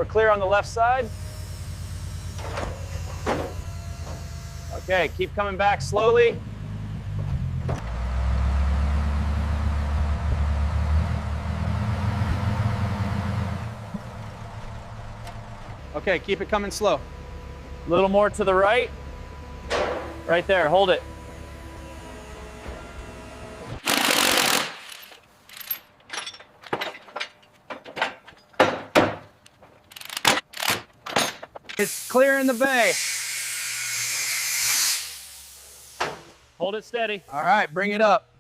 we're clear on the left side. Okay, keep coming back slowly. Okay, keep it coming slow. A little more to the right. Right there, hold it. It's clear in the bay. Hold it steady. All right, bring it up.